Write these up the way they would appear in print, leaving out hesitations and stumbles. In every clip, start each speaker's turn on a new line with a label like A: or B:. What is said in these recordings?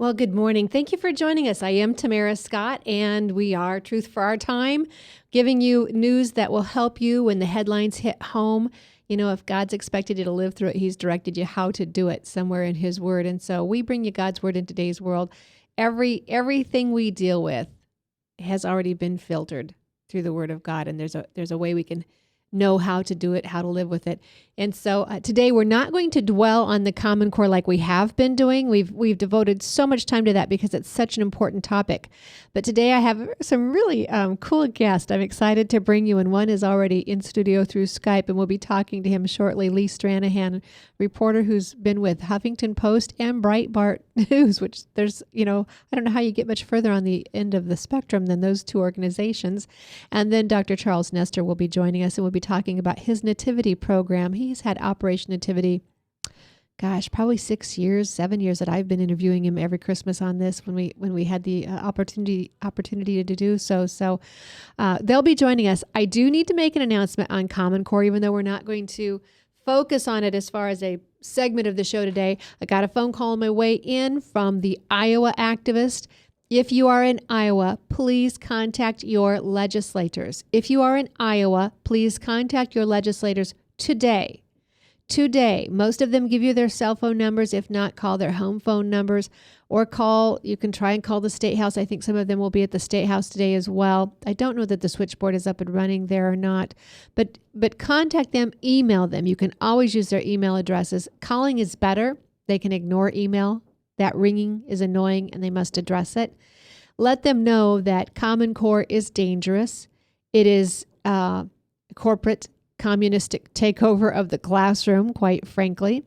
A: Well, good morning. Thank you for joining us. I am Tamara Scott, and we are Truth for Our Time, giving you news that will help you when the headlines hit home. You know, if God's expected you to live through it, He's directed you how to do it somewhere in His Word. And so we bring you God's Word in today's world. Everything we deal with has already been filtered through the Word of God, and there's a way we can know how to do it, how to live with it. And so today we're not going to dwell on the Common Core like we have been doing. We've devoted so much time to that because it's such an important topic. But today I have some really cool guests I'm excited to bring you, and one is already in studio through Skype, and we'll be talking to him shortly. Lee Stranahan, reporter who's been with Huffington Post and Breitbart News, which there's, I don't know how you get much further on the end of the spectrum than those two organizations. And then Dr. Charles Nestor will be joining us, and we'll be talking about his Nativity program. He's had Operation Nativity, probably 7 years that I've been interviewing him every Christmas on this when we had the opportunity to do so. So they'll be joining us. I do need to make an announcement on Common Core, even though we're not going to focus on it as far as a segment of the show today. I got a phone call on my way in from the Iowa activist. If you are in Iowa, please contact your legislators. If you are in Iowa, please contact your legislators today. Today, most of them give you their cell phone numbers. If not, call their home phone numbers or you can try and call the State House. I think some of them will be at the State House today as well. I don't know that the switchboard is up and running there or not, but contact them, email them. You can always use their email addresses. Calling is better. They can ignore email. That ringing is annoying and they must address it. Let them know that Common Core is dangerous. It is corporate communistic takeover of the classroom, quite frankly.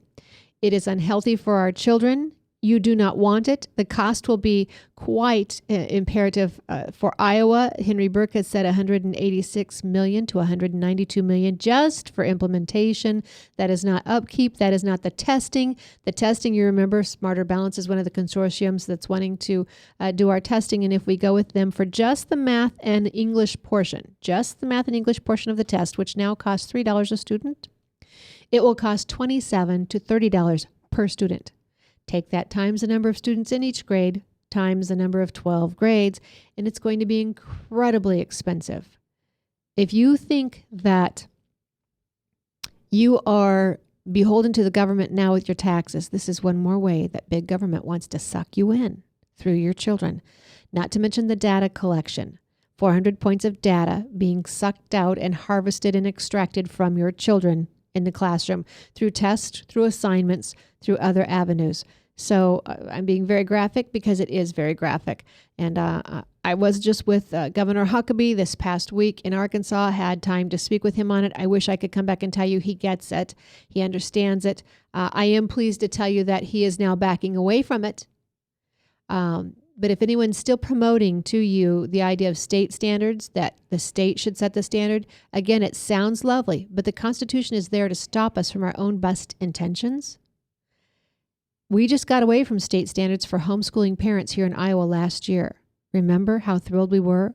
A: It is unhealthy for our children. You do not want it. The cost will be quite imperative for Iowa. Henry Burke has said $186 million to $192 million just for implementation. That is not upkeep. That is not the testing. The testing, you remember, Smarter Balance is one of the consortiums that's wanting to do our testing. And if we go with them for just the math and English portion, of the test, which now costs $3 a student, it will cost $27 to $30 per student. Take that times the number of students in each grade times the number of 12 grades, and it's going to be incredibly expensive. If you think that you are beholden to the government now with your taxes, this is one more way that big government wants to suck you in through your children. Not to mention the data collection. 400 points of data being sucked out and harvested and extracted from your children in the classroom through tests, through assignments, through other avenues. So I'm being very graphic because it is very graphic. And I was just with Governor Huckabee this past week in Arkansas, had time to speak with him on it. I wish I could come back and tell you he gets it. He understands it. I am pleased to tell you that he is now backing away from it. But if anyone's still promoting to you the idea of state standards, that the state should set the standard, again, it sounds lovely, but the Constitution is there to stop us from our own best intentions. We just got away from state standards for homeschooling parents here in Iowa last year. Remember how thrilled we were?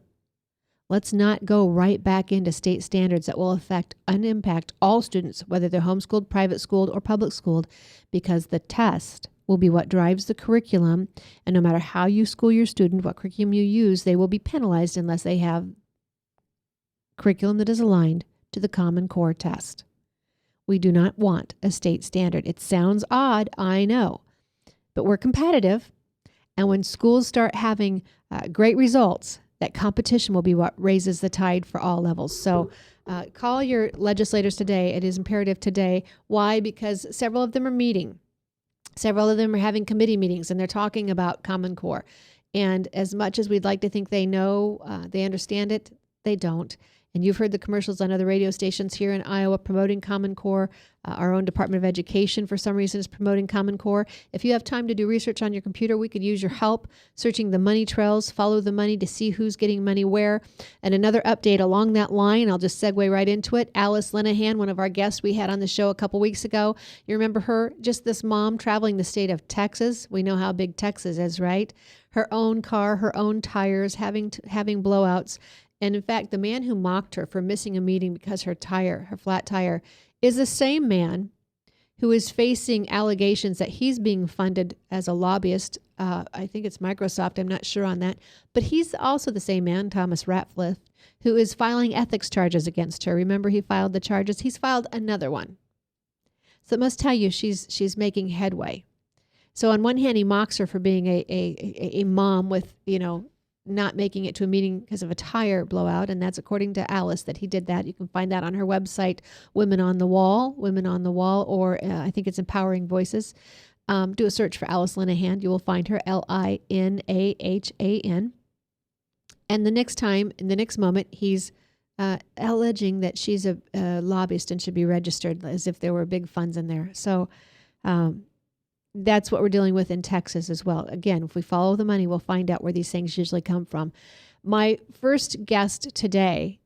A: Let's not go right back into state standards that will affect and impact all students, whether they're homeschooled, private schooled, or public schooled, because the test will be what drives the curriculum. And no matter how you school your student, what curriculum you use, they will be penalized unless they have curriculum that is aligned to the Common Core test. We do not want a state standard. It sounds odd, I know, but we're competitive. And when schools start having great results, that competition will be what raises the tide for all levels. So call your legislators today. It is imperative today. Why? Because several of them are meeting. Several of them are having committee meetings, and they're talking about Common Core. And as much as we'd like to think they know, they understand it, they don't. And you've heard the commercials on other radio stations here in Iowa promoting Common Core. Our own Department of Education, for some reason, is promoting Common Core. If you have time to do research on your computer, we could use your help searching the money trails, follow the money to see who's getting money where. And another update along that line, I'll just segue right into it. Alice Linehan, one of our guests we had on the show a couple weeks ago. You remember her? Just this mom traveling the state of Texas. We know how big Texas is, right? Her own car, her own tires, having blowouts. And in fact, the man who mocked her for missing a meeting because her flat tire, is the same man who is facing allegations that he's being funded as a lobbyist. I think it's Microsoft. I'm not sure on that. But he's also the same man, Thomas Ratcliffe, who is filing ethics charges against her. Remember, he filed the charges. He's filed another one. So it must tell you she's making headway. So on one hand, he mocks her for being a mom with, not making it to a meeting because of a tire blowout. And that's according to Alice that he did that. You can find that on her website, Women on the Wall, or I think it's Empowering Voices. Do a search for Alice Linehan. You will find her, Linahan. And the next moment, he's alleging that she's a lobbyist and should be registered as if there were big funds in there. So that's what we're dealing with in Texas as well. Again, if we follow the money, we'll find out where these things usually come from. My first guest today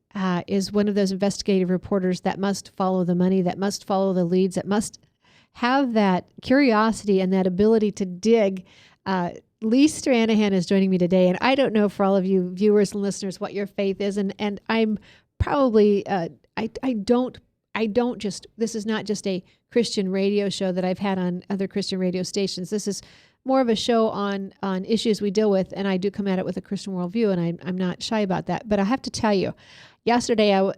A: is one of those investigative reporters that must follow the money, that must follow the leads, that must have that curiosity and that ability to dig. Lee Stranahan is joining me today, and I don't know for all of you viewers and listeners what your faith is, and I'm probably I don't just, this is not just a Christian radio show that I've had on other Christian radio stations. This is more of a show on issues we deal with, and I do come at it with a Christian worldview, and I'm not shy about that. But I have to tell you, yesterday I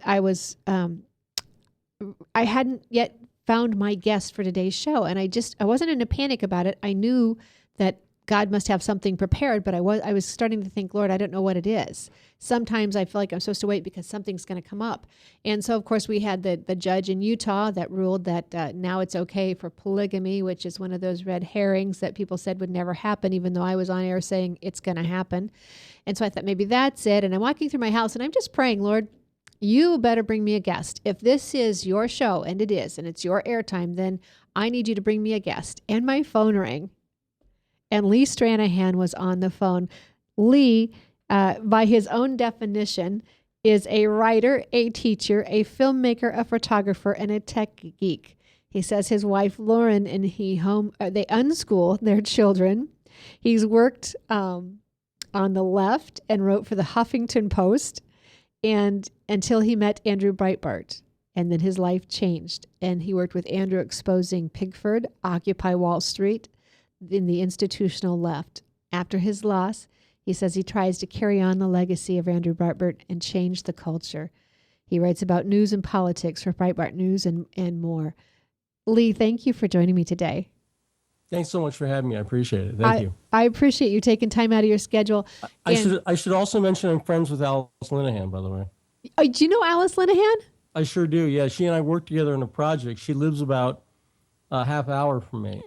A: hadn't yet found my guest for today's show, and I wasn't in a panic about it. I knew that God must have something prepared, but I was starting to think, Lord, I don't know what it is. Sometimes I feel like I'm supposed to wait because something's going to come up. And so, of course, we had the judge in Utah that ruled that now it's okay for polygamy, which is one of those red herrings that people said would never happen, even though I was on air saying it's going to happen. And so I thought maybe that's it. And I'm walking through my house and I'm just praying, Lord, you better bring me a guest. If this is your show, and it is, and it's your airtime, then I need you to bring me a guest. And my phone rang. And Lee Stranahan was on the phone. Lee, by his own definition, is a writer, a teacher, a filmmaker, a photographer, and a tech geek. He says his wife Lauren and they unschool their children. He's worked on the left and wrote for the Huffington Post, and until he met Andrew Breitbart. And then his life changed, and he worked with Andrew exposing Pigford, Occupy Wall Street, in the institutional left. After his loss, he says he tries to carry on the legacy of Andrew Breitbart and change the culture. He writes about news and politics for Breitbart News and more. Lee, thank you for joining me today.
B: Thanks so much for having me. I appreciate it. Thank you.
A: I appreciate you taking time out of your schedule.
B: I should also mention I'm friends with Alice Linehan, by the way.
A: Do you know Alice Linehan?
B: I sure do. Yeah, she and I work together on a project. She lives about a half hour from me.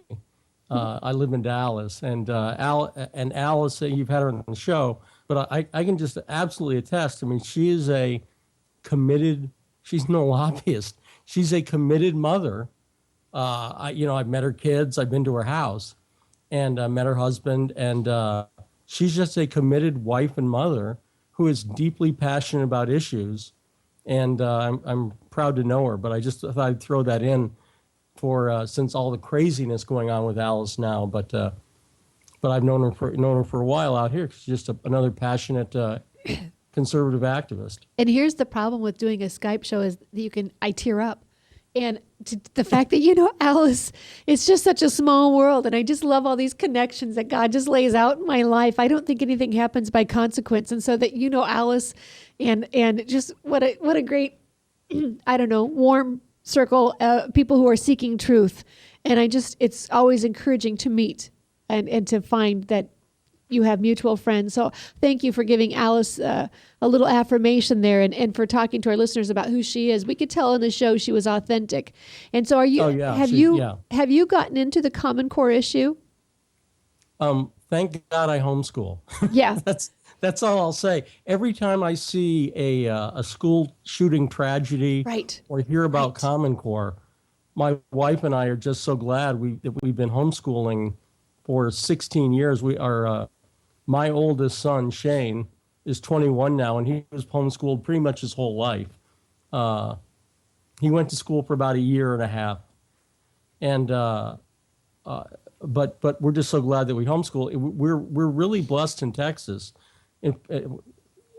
B: I live in Dallas, and Alice, you've had her on the show, but I can just absolutely attest. I mean, she is she's no lobbyist. She's a committed mother. I've met her kids. I've been to her house, and met her husband, and she's just a committed wife and mother who is deeply passionate about issues, and I'm proud to know her. But I just thought I'd throw that in for since all the craziness going on with Alice now, but I've known her for a while out here. She's just another passionate conservative activist.
A: And here's the problem with doing a Skype show is that I tear up, and the fact that Alice, it's just such a small world, and I just love all these connections that God just lays out in my life. I don't think anything happens by consequence, and so that Alice, and just what a great warm circle, people who are seeking truth. And it's always encouraging to meet and to find that you have mutual friends. So thank you for giving Alice a little affirmation there, and for talking to our listeners about who she is. We could tell in the show she was authentic. And so have you gotten into the Common Core issue?
B: Thank God I homeschool.
A: Yeah.
B: That's all I'll say. Every time I see a school shooting tragedy,
A: right,
B: or hear about Common Core, my wife and I are just so glad that we've been homeschooling for 16 years. My oldest son, Shane, is 21 now, and he was homeschooled pretty much his whole life. He went to school for about a year and a half, and but we're just so glad that we homeschool. We're really blessed in Texas.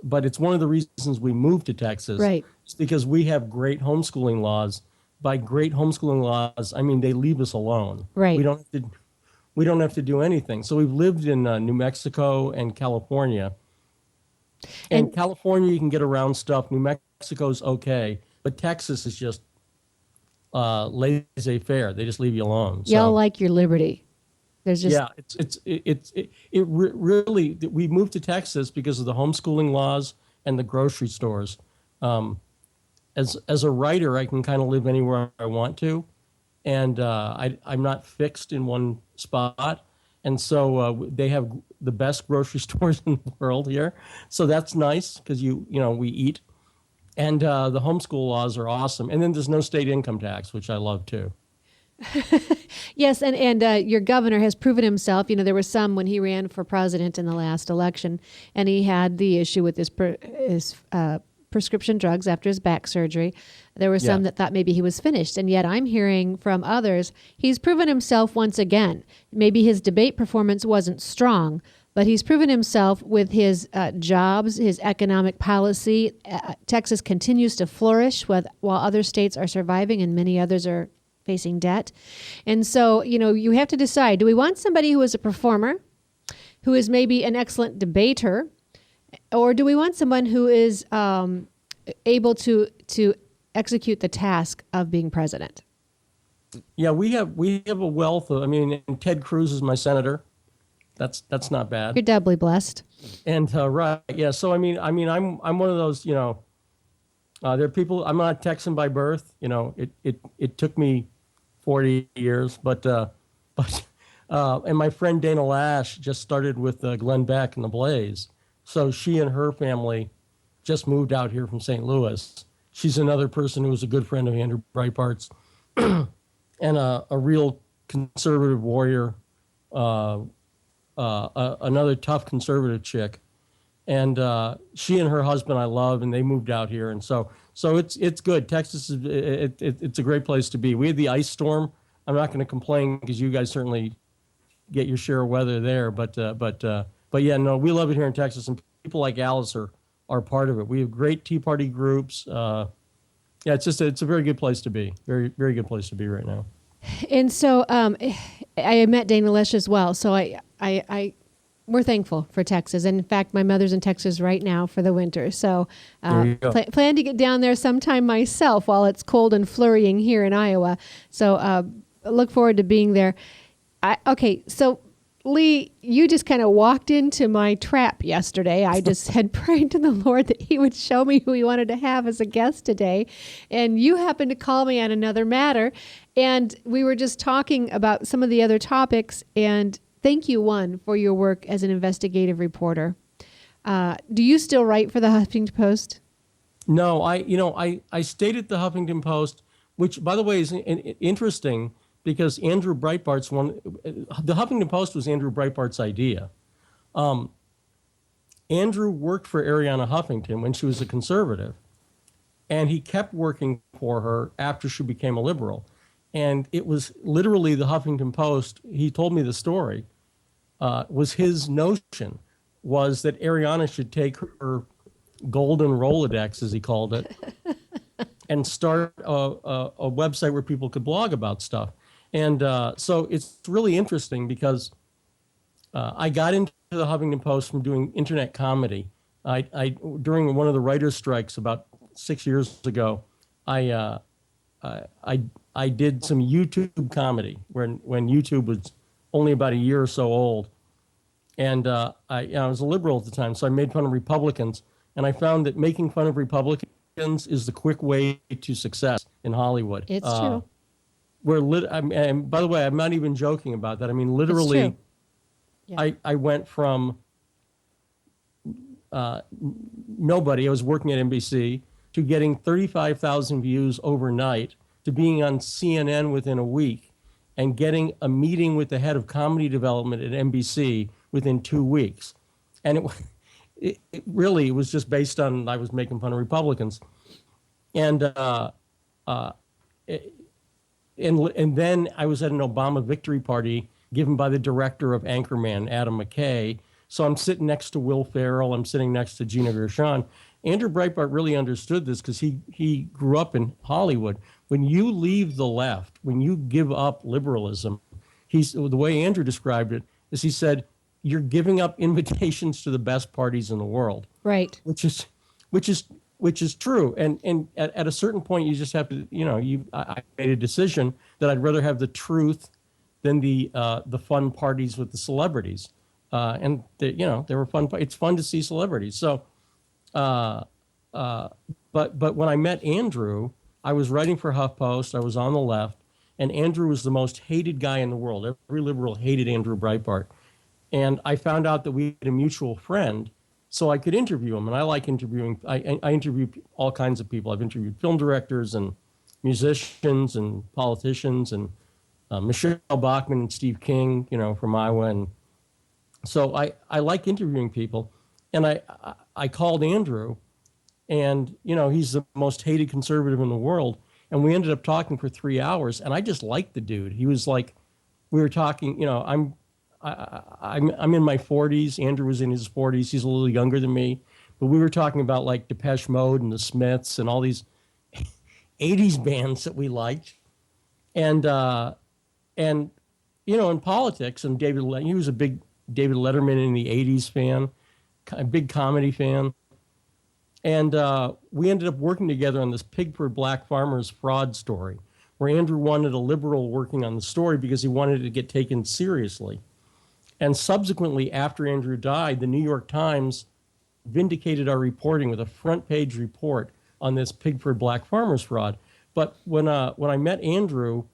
B: But it's one of the reasons we moved to Texas.
A: Right.
B: It's because we have great homeschooling laws by great homeschooling laws, I mean, they leave us alone.
A: Right.
B: We don't have to do anything. So we've lived in New Mexico and California. And
A: And
B: California, you can get around stuff. New Mexico's okay, but Texas is just laissez-faire. They just leave you alone.
A: y'all
B: So
A: like your liberty. There's just
B: yeah, really, we moved to Texas because of the homeschooling laws and the grocery stores. Um, as a writer, I can kind of live anywhere I want to, and I'm not fixed in one spot. And so they have the best grocery stores in the world here, so that's nice because we eat, and the homeschool laws are awesome. And then there's no state income tax, which I love too.
A: yes, and your governor has proven himself. There were some when he ran for president in the last election, and he had the issue with his prescription drugs after his back surgery. There were some
B: Yeah.
A: that thought maybe he was finished, and yet I'm hearing from others he's proven himself once again. Maybe his debate performance wasn't strong, but he's proven himself with his jobs, his economic policy. Texas continues to flourish while other states are surviving and many others are facing debt. And so, you have to decide, do we want somebody who is a performer, who is maybe an excellent debater, or do we want someone who is able to execute the task of being president?
B: Yeah, we have a wealth of. I mean, and Ted Cruz is my senator. That's not
A: You're
B: bad.
A: doubly blessed.
B: And right, yeah. So I'm one of those. There are people. I'm not Texan by birth. It took me 40 years, but and my friend Dana Lash just started with Glenn Beck and the Blaze. So she and her family just moved out here from St. Louis. She's another person who was a good friend of Andrew Breitbart's and a real conservative warrior, another tough conservative chick. And she and her husband I love, and they moved out here, and so it's good. Texas is it's a great place to be. We had the ice storm. I'm not going to complain because you guys certainly get your share of weather there, but yeah, no, we love it here in Texas, and people like Alice are part of it. We have great Tea Party groups. Yeah, it's a very good place to be. Very very good place to be right now.
A: And so I met Dana Lesh as well. So we're thankful for Texas. And in fact, my mother's in Texas right now for the winter. So
B: There you go.
A: plan to get down there sometime myself while it's cold and flurrying here in Iowa. So look forward to being there. Okay, so Lee, you just kind of walked into my trap yesterday. I just had prayed to the Lord that he would show me who he wanted to have as a guest today. And you happened to call me on another matter. And we were just talking about some of the other topics. And thank you, one, for your work as an investigative reporter. Do you still write for the Huffington Post?
B: No, I stayed at the Huffington Post, which, by the way, is interesting because Andrew Breitbart's one. The Huffington Post was Andrew Breitbart's idea. Andrew worked for Arianna Huffington when she was a conservative, and he kept working for her after she became a liberal. And it was literally the Huffington Post. He told me the story. Was his notion was that Arianna should take her golden Rolodex, as he called it, and start a website where people could blog about stuff. And so it's really interesting because I got into the Huffington Post from doing internet comedy. During one of the writers' strikes about 6 years ago, I did some YouTube comedy when YouTube was only about a year or so old. And I was a liberal at the time, so I made fun of Republicans. And I found that making fun of Republicans is the quick way to success in Hollywood.
A: It's true.
B: And by the way, I'm not even joking about that. I mean,
A: It's
B: literally,
A: true. Yeah.
B: I went from nobody, I was working at NBC, to getting 35,000 views overnight, to being on CNN within a week, and getting a meeting with the head of comedy development at NBC within 2 weeks. And it really was just based on I was making fun of Republicans. And and then I was at an Obama victory party given by the director of Anchorman, Adam McKay. So I'm sitting next to Will Ferrell. I'm sitting next to Gina Gershon. Andrew Breitbart really understood this because he grew up in Hollywood. when you leave the left, when you give up liberalism, the way Andrew described it is he said, you're giving up invitations to the best parties in the world.
A: Right.
B: Which is true. And at a certain point, you just have to, I made a decision that I'd rather have the truth than the fun parties with the celebrities. They were fun. It's fun to see celebrities. So, but when I met Andrew, I was writing for HuffPost. I was on the left, and Andrew was the most hated guy in the world. Every liberal hated Andrew Breitbart. And I found out that we had a mutual friend, so I could interview him. And I like interviewing. I interview all kinds of people. I've interviewed film directors and musicians and politicians and Michelle Bachmann and Steve King, from Iowa. And so I like interviewing people. And I called Andrew, and, he's the most hated conservative in the world. And we ended up talking for 3 hours, and I just liked the dude. He was like, we were talking, I'm in my 40s. Andrew was in his 40s. He's a little younger than me. But we were talking about like Depeche Mode and the Smiths and all these 80s bands that we liked. And in politics, and he was a big David Letterman in the 80s fan, a big comedy fan. And we ended up working together on this Pig for Black Farmers fraud story, where Andrew wanted a liberal working on the story because he wanted it to get taken seriously. And subsequently, after Andrew died, the New York Times vindicated our reporting with a front page report on this Pigford Black Farmers fraud. But when I met Andrew,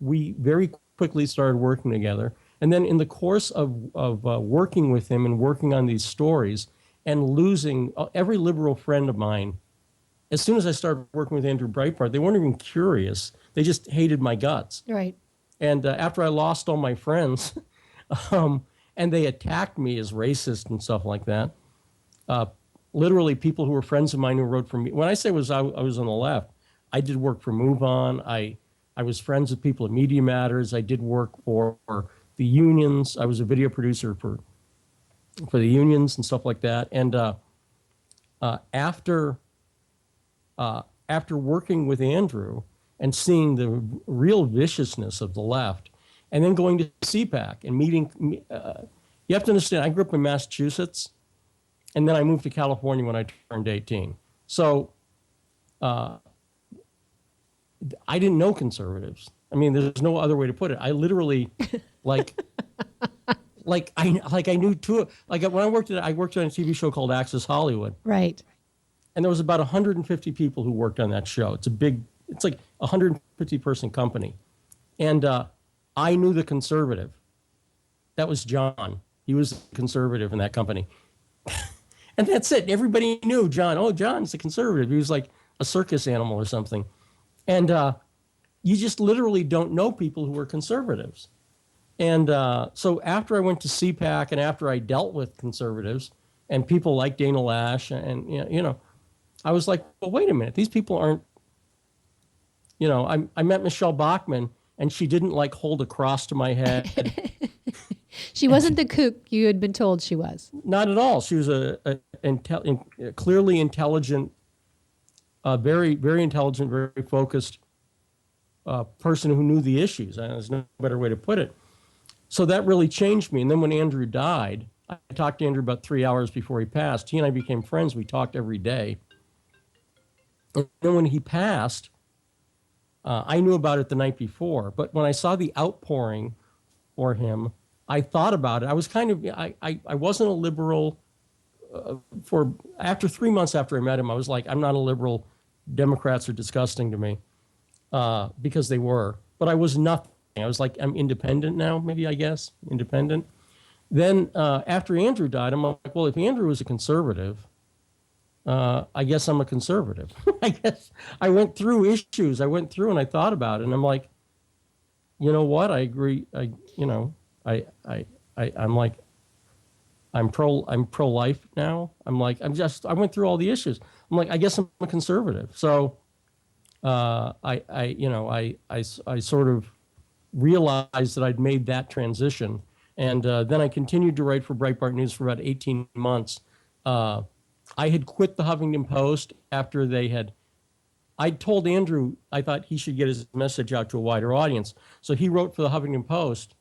B: we very quickly started working together. And then in the course of working with him and working on these stories and losing every liberal friend of mine, as soon as I started working with Andrew Breitbart, they weren't even curious. They just hated my guts.
A: Right.
B: And after I lost all my friends, and they attacked me as racist and stuff like that. Literally, people who were friends of mine who wrote for me. When I say I was on the left, I did work for Move On. I was friends with people at Media Matters. I did work for the unions. I was a video producer for the unions and stuff like that. And after working with Andrew and seeing the real viciousness of the left, and then going to CPAC and meeting, you have to understand, I grew up in Massachusetts, and then I moved to California when I turned 18. So I didn't know conservatives. I mean, there's no other way to put it. I literally, I knew two, like when I worked on a TV show called Access Hollywood.
A: Right.
B: And there was about 150 people who worked on that show. It's like a 150 person company. And I knew the conservative. That was John. He was the conservative in that company. And that's it. Everybody knew John. Oh, John's the conservative. He was like a circus animal or something. And you just literally don't know people who are conservatives. And so after I went to CPAC and after I dealt with conservatives and people like Dana Lash and, I was like, well, wait a minute. These people aren't, I met Michelle Bachmann, and she didn't hold a cross to my head.
A: She wasn't the kook you had been told she was.
B: Not at all. She was a clearly intelligent, very, very intelligent, very focused person who knew the issues. There's no better way to put it. So that really changed me. And then when Andrew died, I talked to Andrew about 3 hours before he passed. He and I became friends. We talked every day. And then when he passed, I knew about it the night before, but when I saw the outpouring for him, I thought about it. I was I wasn't a liberal after 3 months after I met him. I was like, I'm not a liberal. Democrats are disgusting to me because they were, but I was nothing. I was like, I'm independent now, maybe, I guess, independent. Then after Andrew died, I'm like, well, if Andrew was a conservative, I guess I'm a conservative. I guess I went through issues. I went through and I thought about it, and I'm like, you know what? I agree. I'm pro-life now. I went through all the issues. I'm like, I guess I'm a conservative. So I sort of realized that I'd made that transition, and then I continued to write for Breitbart News for about 18 months. I had quit the Huffington Post after they had I told Andrew I thought he should get his message out to a wider audience. So he wrote for the Huffington Post,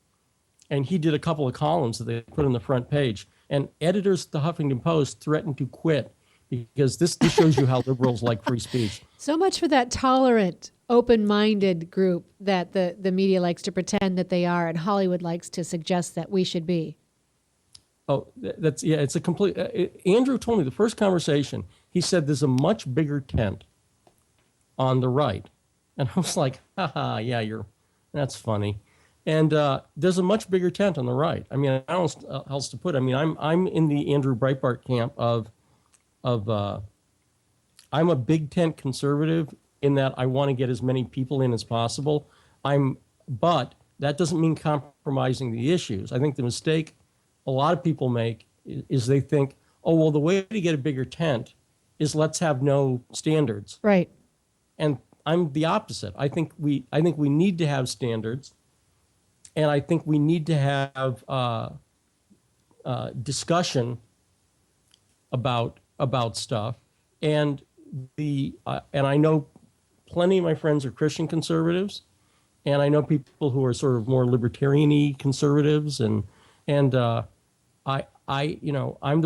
B: and he did a couple of columns that they put on the front page. And editors at the Huffington Post threatened to quit because this shows you how liberals like free speech.
A: So much for that tolerant, open-minded group that the media likes to pretend that they are, and Hollywood likes to suggest that we should be.
B: Oh, that's, yeah, it's a complete, Andrew told me the first conversation, he said there's a much bigger tent on the right. And I was like, haha, yeah, that's funny. And there's a much bigger tent on the right. I mean, I don't know how else to put it. I mean, I'm in the Andrew Breitbart camp of I'm a big tent conservative in that I want to get as many people in as possible. But that doesn't mean compromising the issues. I think the mistake a lot of people make is they think, oh, well, the way to get a bigger tent is let's have no standards.
A: Right.
B: And I'm the opposite. I think we need to have standards, and I think we need to have discussion about stuff. And and I know plenty of my friends are Christian conservatives, and I know people who are sort of more libertarian-y conservatives, and I'm the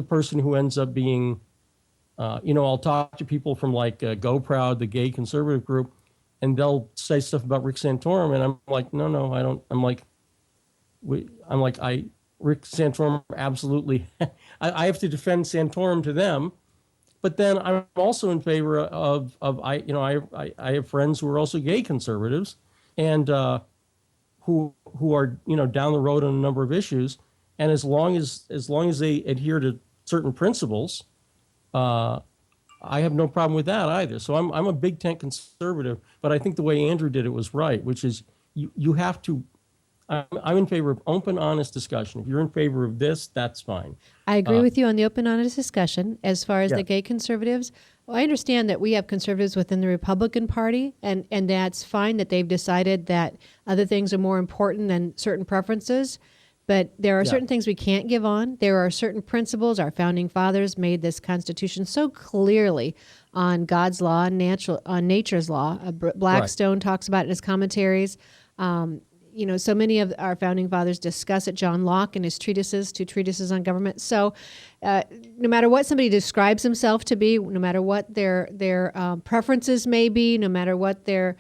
B: person who ends up being. I'll talk to people from like Go Proud, the gay conservative group, and they'll say stuff about Rick Santorum, and I'm like, no, I don't. Rick Santorum absolutely. I have to defend Santorum to them, but then I'm also in favor of I have friends who are also gay conservatives, and who are down the road on a number of issues, and as long as they adhere to certain principles. I have no problem with that either. So I'm a big tent conservative, but I think the way Andrew did it was right, which is you have to. I'm in favor of open, honest discussion. If you're in favor of this, that's fine.
A: I agree with you on the open, honest discussion. As far as
B: Yeah.
A: the gay conservatives, well, I understand that we have conservatives within the Republican Party, and that's fine that they've decided that other things are more important than certain preferences. But there are certain things we can't give on. There are certain principles. Our founding fathers made this Constitution so clearly on God's law and on nature's law. Blackstone talks about it in his commentaries. So many of our founding fathers discuss it. John Locke in his two treatises on government. So no matter what somebody describes himself to be, no matter what their preferences may be, no matter what their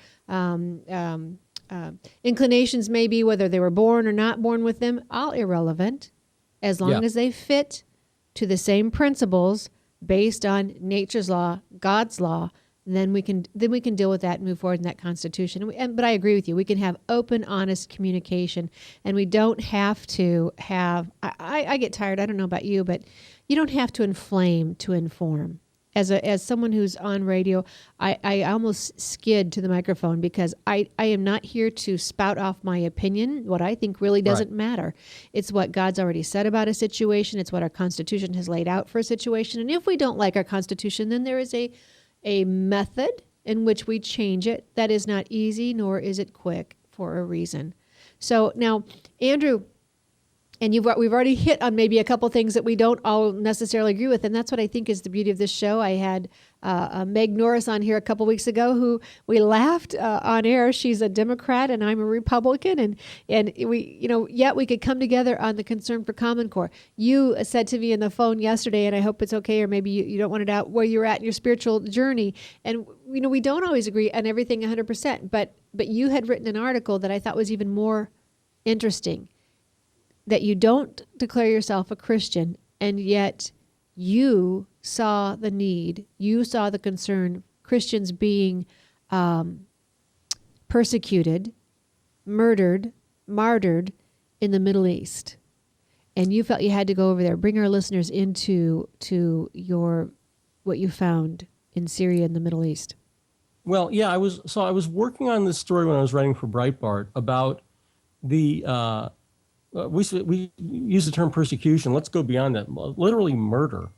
A: inclinations may be, whether they were born or not born with them, all irrelevant, as long as they fit to the same principles based on nature's law, God's law. Then we can deal with that and move forward in that Constitution. But I agree with you. We can have open, honest communication, and we don't have to have. I get tired. I don't know about you, but you don't have to inflame to inform. As someone who's on radio, I almost skid to the microphone because I am not here to spout off my opinion. What I think really doesn't matter. It's what God's already said about a situation. It's what our Constitution has laid out for a situation. And if we don't like our Constitution, then there is a method in which we change it. That is not easy, nor is it quick, for a reason. So now, Andrew, and we've already hit on maybe a couple things that we don't all necessarily agree with, and that's what I think is the beauty of this show. I had Meg Norris on here a couple weeks ago, who we laughed on air. She's a Democrat and I'm a Republican, and we, yet we could come together on the concern for Common Core. You said to me in the phone yesterday, and I hope it's okay, or maybe you don't want it out, where you're at in your spiritual journey, and we don't always agree on everything 100%. But you had written an article that I thought was even more interesting. That you don't declare yourself a Christian, and yet you saw the need, you saw the concern, Christians being persecuted, murdered, martyred in the Middle East. And you felt you had to go over there, bring our listeners into what you found in Syria and the Middle East.
B: Well, yeah, I was working on this story when I was writing for Breitbart about the we use the term persecution. Let's go beyond that. Literally murder,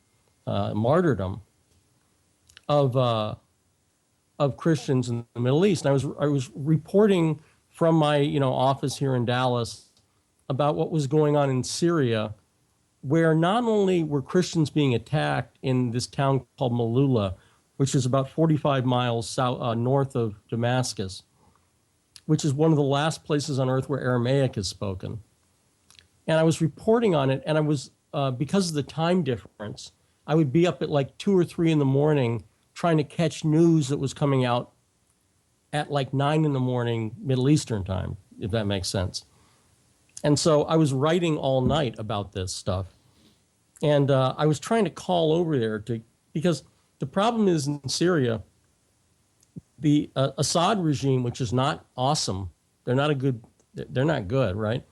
B: martyrdom of Christians in the Middle East. And I was reporting from my office here in Dallas about what was going on in Syria, where not only were Christians being attacked in this town called Malula, which is about 45 miles north of Damascus, which is one of the last places on earth where Aramaic is spoken. And I was reporting on it, and I was, because of the time difference, I would be up at like 2 or 3 in the morning trying to catch news that was coming out at like 9 in the morning, Middle Eastern time, if that makes sense. And so I was writing all night about this stuff. And I was trying to call over there because the problem is in Syria, the Assad regime, which is not awesome, they're not good, right?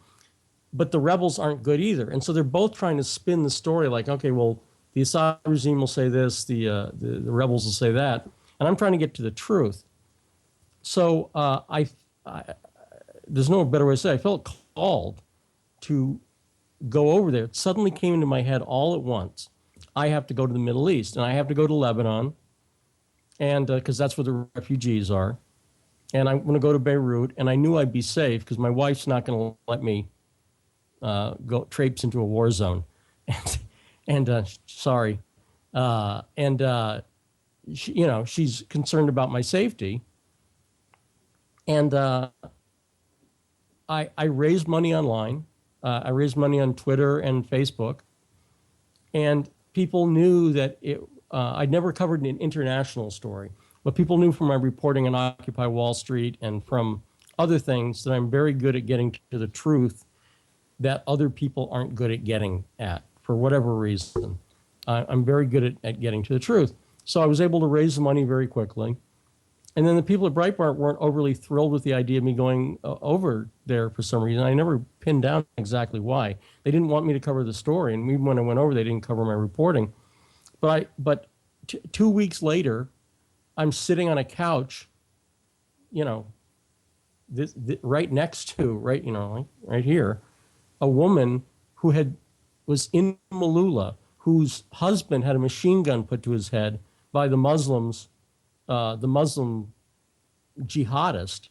B: But the rebels aren't good either. And so they're both trying to spin the story like, okay, well, the Assad regime will say this, the rebels will say that. And I'm trying to get to the truth. So there's no better way to say it. I felt called to go over there. It suddenly came into my head all at once. I have to go to the Middle East, and I have to go to Lebanon, and because that's where the refugees are. And I'm going to go to Beirut, and I knew I'd be safe because my wife's not going to let me go traipse into a war zone. Sorry. She's concerned about my safety. And I raised money online. I raised money on Twitter and Facebook. And people knew that I'd never covered an international story, but people knew from my reporting on Occupy Wall Street and from other things that I'm very good at getting to the truth that other people aren't good at getting at for whatever reason. I'm very good at getting to the truth. So I was able to raise the money very quickly. And then the people at Breitbart weren't overly thrilled with the idea of me going over there for some reason. I never pinned down exactly why. They didn't want me to cover the story. And even when I went over, they didn't cover my reporting. But 2 weeks later, I'm sitting on a couch, right next to, right here, a woman who was in Malula, whose husband had a machine gun put to his head by the Muslims, the Muslim jihadist,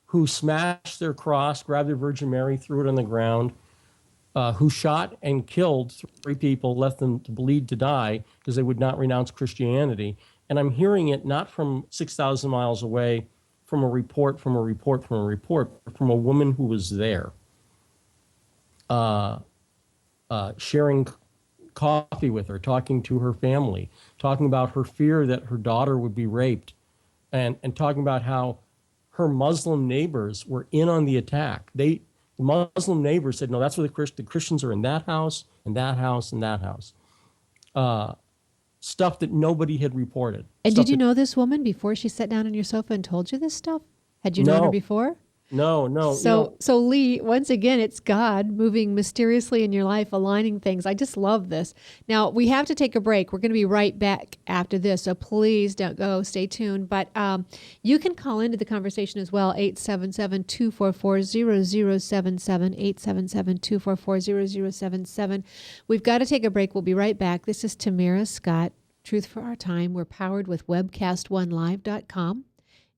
B: who smashed their cross, grabbed their Virgin Mary, threw it on the ground, who shot and killed 3 people, left them to bleed to die because they would not renounce Christianity. And I'm hearing it not from 6,000 miles away, from a report, but from a woman who was there, sharing coffee with her, talking to her family, talking about her fear that her daughter would be raped, and talking about how her Muslim neighbors were in on the attack. The Muslim neighbors said, no, that's where the Christians are, in that house, and that house, and that house. Stuff that nobody had reported.
A: And did you know this woman before she sat down on your sofa and told you this stuff? Had you known her before?
B: No.
A: So Lee, once again, it's God moving mysteriously in your life, aligning things. I just love this. Now, we have to take a break. We're going to be right back after this, so please don't go. Stay tuned. But you can call into the conversation as well, 877-244-0077, 877-244-0077. We've got to take a break. We'll be right back. This is Tamara Scott, Truth for Our Time. We're powered with webcast1live.com,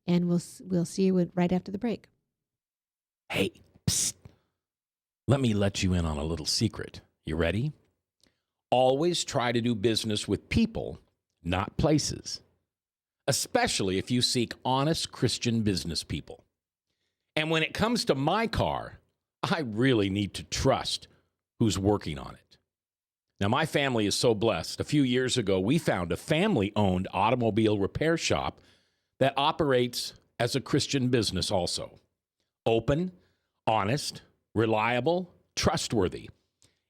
A: and we'll see you right after the break.
C: Hey, psst. Let me let you in on a little secret. You ready? Always try to do business with people, not places, especially if you seek honest Christian business people. And when it comes to my car, I really need to trust who's working on it. Now, my family is so blessed. A few years ago, we found a family-owned automobile repair shop that operates as a Christian business also. Open, honest, reliable, trustworthy.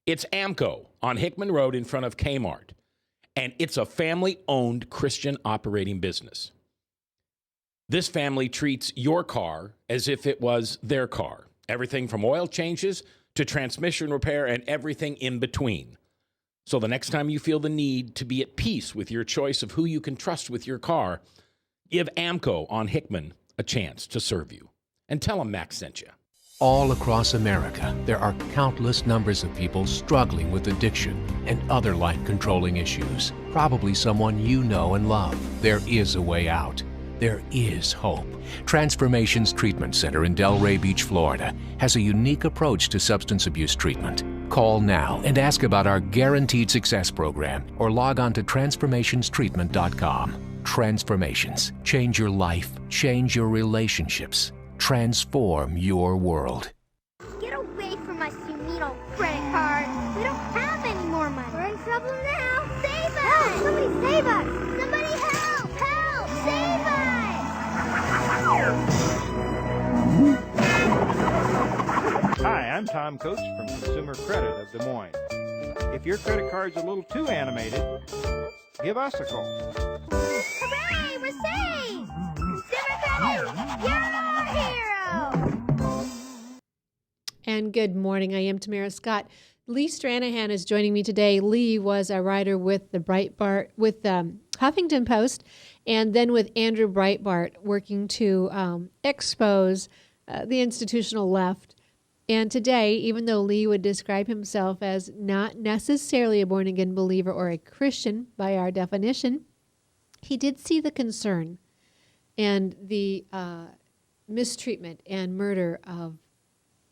C: It's AMCO on Hickman Road in front of Kmart, and it's a family-owned Christian operating business. This family treats your car as if it was their car. Everything from oil changes to transmission repair and everything in between. So the next time you feel the need to be at peace with your choice of who you can trust with your car, give AMCO on Hickman a chance to serve you. And tell them Max sent you.
D: All across America, there are countless numbers of people struggling with addiction and other life-controlling issues. Probably someone you know and love. There is a way out. There is hope. Transformations Treatment Center in Delray Beach, Florida, has a unique approach to substance abuse treatment. Call now and ask about our Guaranteed Success program or log on to transformationstreatment.com. Transformations. Change your life, change your relationships, transform your world.
E: Get away from us, you mean old credit card. We don't have any more money. We're in trouble now. Save us! Help! Somebody save us! Somebody help! Help! Save us!
F: Hi, I'm Tom Coates from Consumer Credit of Des Moines. If your credit card's a little too animated, give us a call.
E: Hooray! We're saved! Consumer Credit, you're our hero!
A: And good morning. I am Tamara Scott. Lee Stranahan is joining me today. Lee was a writer with the Huffington Post, and then with Andrew Breitbart, working to expose the institutional left. And today, even though Lee would describe himself as not necessarily a born-again believer or a Christian by our definition, he did see the concern and the mistreatment and murder of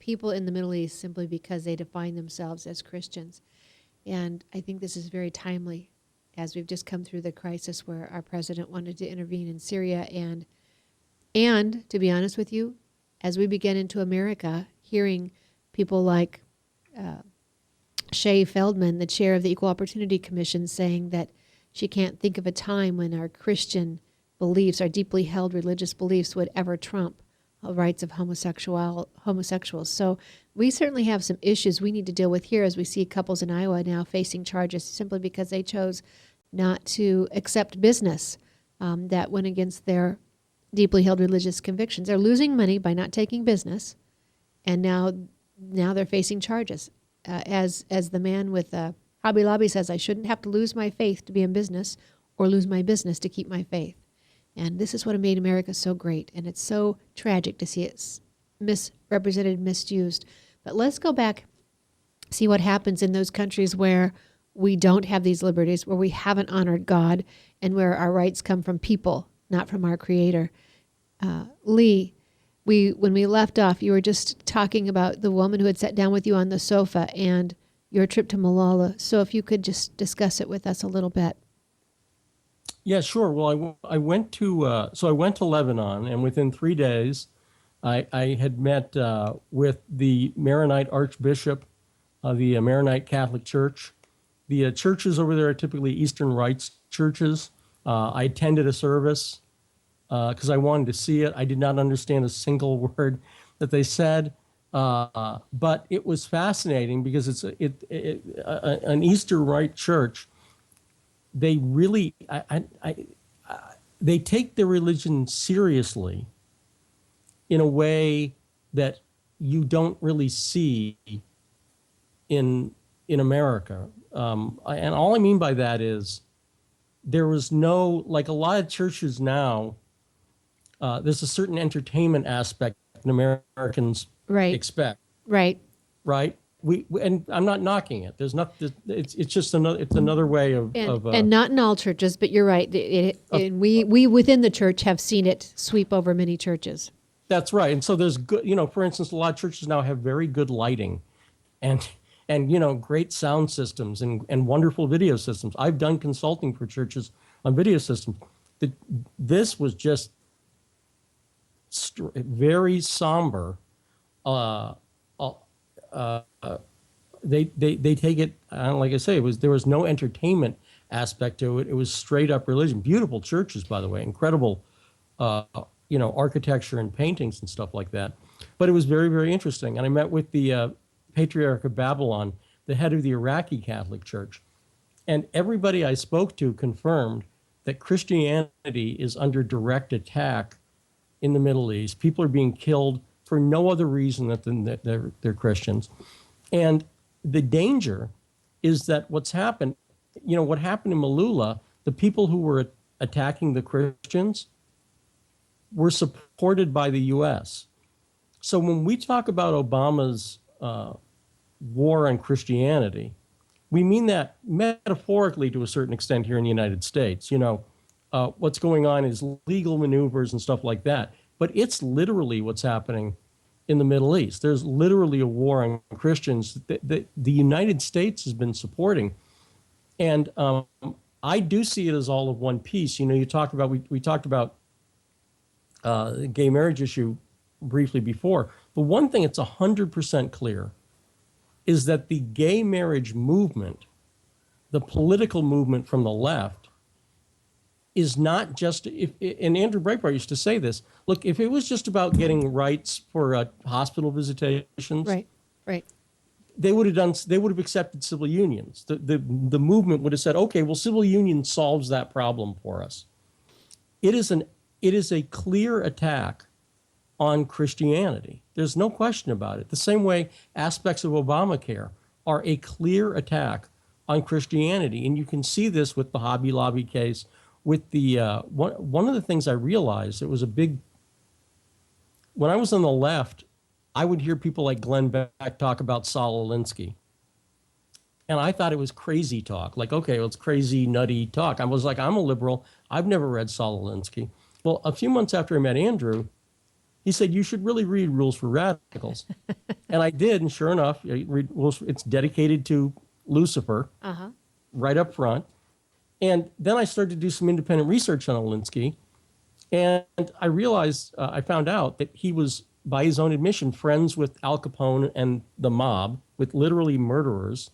A: people in the Middle East simply because they define themselves as Christians. And I think this is very timely as we've just come through the crisis where our president wanted to intervene in Syria. And to be honest with you, as we begin into America, hearing people like Shay Feldman, the chair of the Equal Opportunity Commission, saying that she can't think of a time when our Christian beliefs, our deeply held religious beliefs, would ever trump the rights of homosexuals. So we certainly have some issues we need to deal with here as we see couples in Iowa now facing charges simply because they chose not to accept business that went against their deeply held religious convictions. They're losing money by not taking business, and now they're facing charges. As the man with Hobby Lobby says, I shouldn't have to lose my faith to be in business or lose my business to keep my faith. And this is what made America so great, and it's so tragic to see it misrepresented, misused. But let's go back, see what happens in those countries where we don't have these liberties, where we haven't honored God, and where our rights come from people, not from our Creator. Lee, when we left off, you were just talking about the woman who had sat down with you on the sofa and your trip to Malala. So if you could just discuss it with us a little bit.
B: Yeah, sure. Well, I went to Lebanon, and within 3 days, I had met with the Maronite Archbishop of the Maronite Catholic Church. The churches over there are typically Eastern Rites churches. I attended a service because I wanted to see it. I did not understand a single word that they said, but it was fascinating because it's an Eastern Rite church. They really, they take their religion seriously in a way that you don't really see in America. And all I mean by that is there was no, like a lot of churches now, there's a certain entertainment aspect that Americans expect.
A: Right.
B: And I'm not knocking it. There's not. It's just another way of.
A: And not in all churches, but you're right. And we within the church have seen it sweep over many churches.
B: That's right. And so there's good. For instance, a lot of churches now have very good lighting, and great sound systems and wonderful video systems. I've done consulting for churches on video systems. This was just very somber. They take it, like I say, there was no entertainment aspect to it. It was straight up religion. Beautiful churches, by the way, incredible, architecture and paintings and stuff like that. But it was very, very interesting. And I met with the Patriarch of Babylon, the head of the Iraqi Catholic Church. And everybody I spoke to confirmed that Christianity is under direct attack in the Middle East. People are being killed for no other reason than that they're Christians. And the danger is that what happened in Malula, the people who were attacking the Christians were supported by the U.S. So when we talk about Obama's war on Christianity, we mean that metaphorically to a certain extent here in the United States. What's going on is legal maneuvers and stuff like that. But it's literally what's happening in the Middle East. There's literally a war on Christians that the United States has been supporting. And I do see it as all of one piece. You know, you talked about, we talked about the gay marriage issue briefly before. But one thing that's 100% clear is that the gay marriage movement, the political movement from the left, is not just, and Andrew Breitbart used to say this, look, if it was just about getting rights for hospital visitations,
A: Right.
B: they would have accepted civil unions. The movement would have said, okay, well, civil union solves that problem for us. It is a clear attack on Christianity. There's no question about it. The same way aspects of Obamacare are a clear attack on Christianity. And you can see this with the Hobby Lobby case, with the, one of the things I realized, it was a big, when I was on the left, I would hear people like Glenn Beck talk about Saul Alinsky. And I thought it was crazy talk. Like, okay, well, it's crazy, nutty talk. I was like, I'm a liberal. I've never read Saul Alinsky. Well, a few months after I met Andrew, he said, you should really read Rules for Radicals. And I did, and sure enough, it's dedicated to Lucifer, right up front. And then I started to do some independent research on Alinsky, and I realized, I found out that he was, by his own admission, friends with Al Capone and the mob, with literally murderers.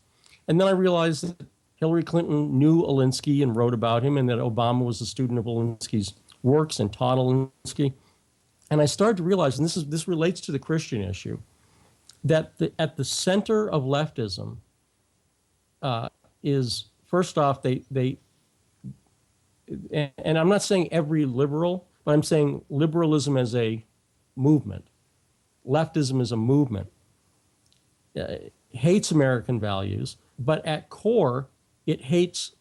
B: And then I realized that Hillary Clinton knew Alinsky and wrote about him, and that Obama was a student of Alinsky's works and taught Alinsky. And I started to realize, and this relates to the Christian issue, that at the center of leftism is, first off, and I'm not saying every liberal, but I'm saying liberalism as a movement, leftism as a movement, hates American values, but at core, it hates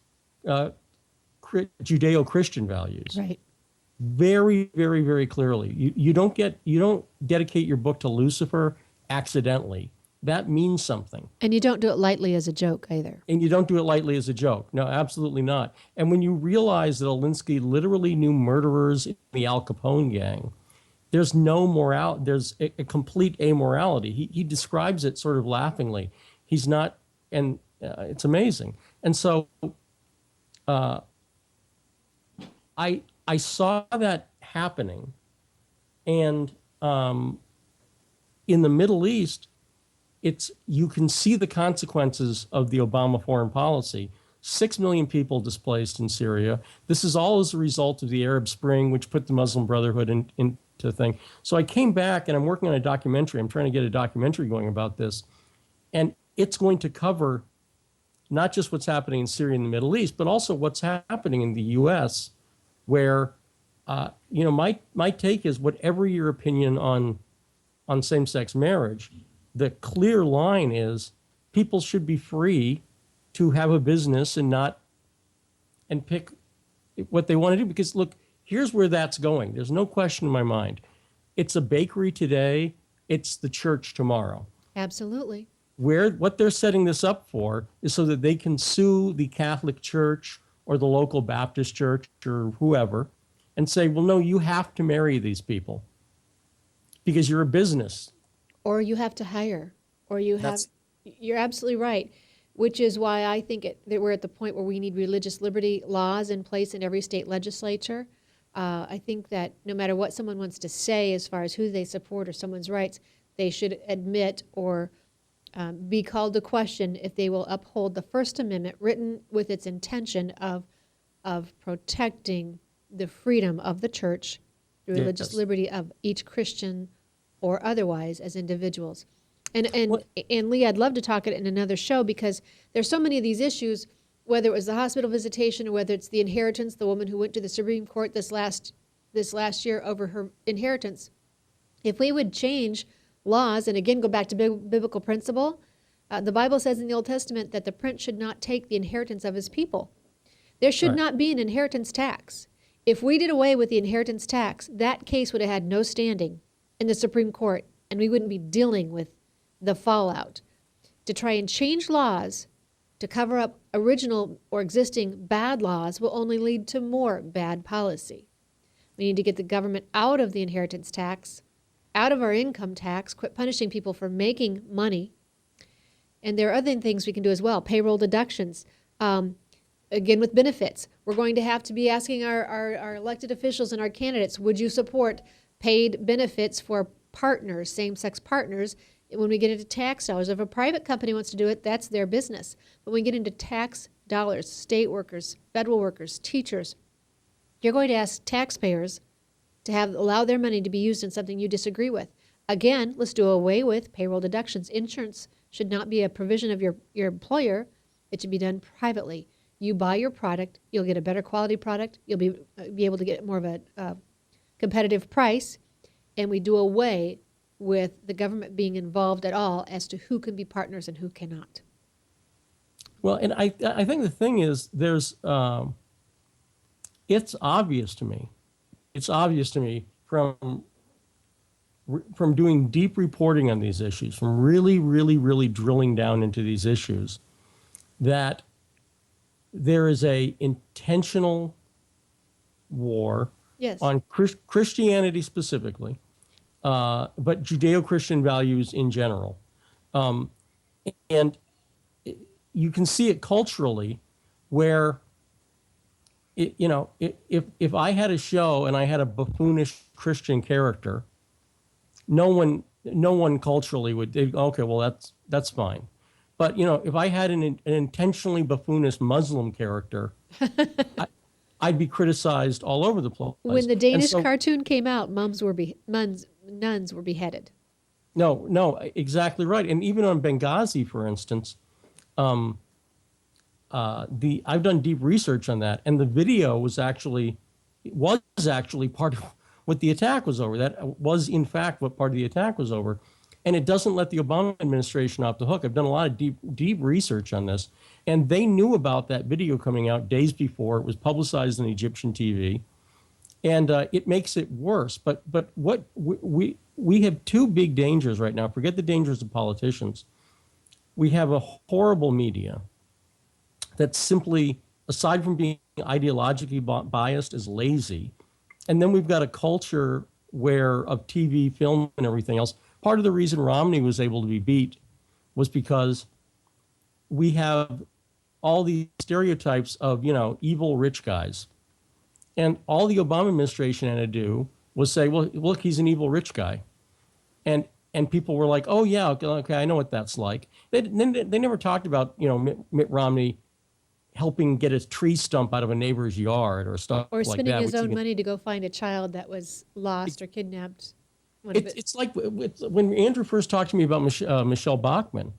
B: Judeo-Christian values.
A: Right.
B: Very, very, very clearly. You don't dedicate your book to Lucifer accidentally. That means something.
A: And you don't do it lightly as a joke either.
B: And you don't do it lightly as a joke. No, absolutely not. And when you realize that Alinsky literally knew murderers in the Al Capone gang, there's no moral, there's a complete amorality. He describes it sort of laughingly. He's not, and it's amazing. And so I saw that happening. And in the Middle East, you can see the consequences of the Obama foreign policy. 6 million people displaced in Syria. This is all as a result of the Arab Spring, which put the Muslim Brotherhood into the thing. So I came back, and I'm working on a documentary. I'm trying to get a documentary going about this. And it's going to cover not just what's happening in Syria and the Middle East, but also what's happening in the U.S., where, my take is, whatever your opinion on same-sex marriage, the clear line is people should be free to have a business and pick what they want to do. Because look, here's where that's going. There's no question in my mind. It's a bakery today. It's the church tomorrow.
A: Absolutely.
B: What they're setting this up for is so that they can sue the Catholic Church or the local Baptist church or whoever and say, well, no, you have to marry these people because you're a business.
A: Or you have to hire, or you're absolutely right, which is why I think that we're at the point where we need religious liberty laws in place in every state legislature. I think that no matter what someone wants to say as far as who they support or someone's rights, they should admit or be called to question if they will uphold the First Amendment, written with its intention of protecting the freedom of the church, the religious liberty of each Christian or otherwise as individuals. And Lee, I'd love to talk it in another show, because there's so many of these issues, whether it was the hospital visitation or whether it's the inheritance, the woman who went to the Supreme Court this last year over her inheritance. If we would change laws, and again go back to biblical principle, the Bible says in the Old Testament that the prince should not take the inheritance of his people. There should not be an inheritance tax. If we did away with the inheritance tax, that case would have had no standing in the Supreme Court, and we wouldn't be dealing with the fallout. To try and change laws to cover up original or existing bad laws will only lead to more bad policy. We need to get the government out of the inheritance tax out of our income tax, quit punishing people for making money. And there are other things we can do as well. Payroll deductions. Again, with benefits, we're going to have to be asking our elected officials and our candidates, would you support paid benefits for partners, same-sex partners, when we get into tax dollars? If a private company wants to do it, that's their business. But when we get into tax dollars, state workers, federal workers, teachers, you're going to ask taxpayers to allow their money to be used in something you disagree with. Again, let's do away with payroll deductions. Insurance should not be a provision of your employer. It should be done privately. You buy your product, you'll get a better quality product, you'll be able to get more of a competitive price, and we do away with the government being involved at all as to who can be partners and who cannot.
B: Well, and I think the thing is, it's obvious to me. It's obvious to me from doing deep reporting on these issues, from really, really, really drilling down into these issues, that there is a intentional war
A: Yes.
B: on Christianity specifically, but Judeo-Christian values in general. And you can see it culturally where, if I had a show and I had a buffoonish Christian character, no one culturally would, okay, well, that's fine. But, if I had an intentionally buffoonish Muslim character, I'd be criticized all over the place.
A: When the Danish cartoon came out, nuns were beheaded.
B: No, exactly right. And even on Benghazi, for instance, I've done deep research on that, and the video was actually part of what the attack was over. That was, in fact, what part of the attack was over. And it doesn't let the Obama administration off the hook. I've done a lot of deep research on this, and they knew about that video coming out days before. It was publicized on Egyptian TV, and it makes it worse. But what we have two big dangers right now. Forget the dangers of politicians. We have a horrible media that simply, aside from being ideologically biased, is lazy. And then we've got a culture of TV, film, and everything else. Part of the reason Romney was able to be beat was because we have all these stereotypes of, evil rich guys. And all the Obama administration had to do was say, well, look, he's an evil rich guy. And people were like, oh, yeah, okay, I know what that's like. They never talked about, Mitt Romney helping get a tree stump out of a neighbor's yard or stuff like that.
A: Or spending his own money to go find a child that was lost or kidnapped.
B: It's like when Andrew first talked to me about Michelle Bachmann,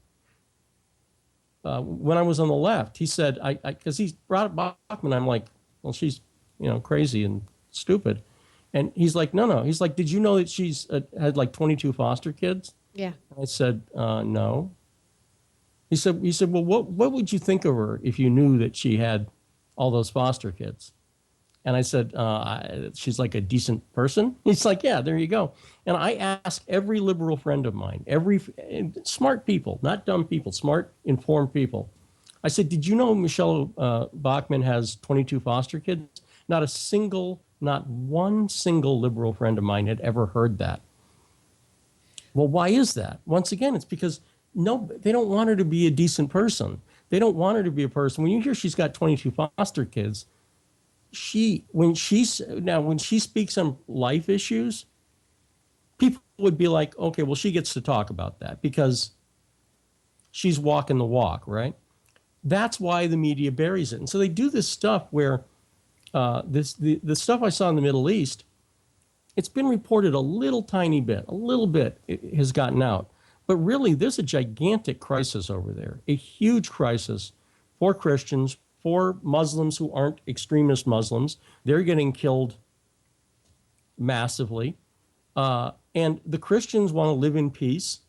B: when I was on the left, he said, because he brought up Bachmann, I'm like, well, she's, crazy and stupid. And he's like, no. He's like, did you know that she's had like 22 foster kids?
A: Yeah.
B: I said, no. He said, well, what would you think of her if you knew that she had all those foster kids? And I said, she's like a decent person. He's like, yeah, there you go. And I asked every liberal friend of mine, every smart people, not dumb people, smart, informed people. I said, did you know Michelle Bachmann has 22 foster kids? Not one single liberal friend of mine had ever heard that. Well, why is that? Once again, it's because they don't want her to be a decent person. They don't want her to be a person. When you hear she's got 22 foster kids, when she speaks on life issues, people would be like, okay, well, she gets to talk about that because she's walking the walk, right? That's why the media buries it. And so they do this stuff where the stuff I saw in the Middle East, it's been reported a little bit it has gotten out. But really, there's a gigantic crisis over there, a huge crisis for Christians, for Muslims who aren't extremist Muslims. They're getting killed massively. And the Christians want to live in peace.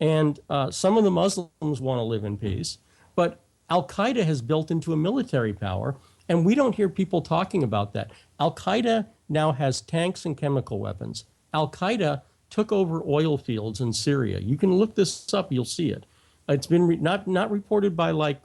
B: And some of the Muslims want to live in peace. But Al-Qaeda has built into a military power, and we don't hear people talking about that. Al-Qaeda now has tanks and chemical weapons. Al-Qaeda took over oil fields in Syria. You can look this up, you'll see it. It's been not reported by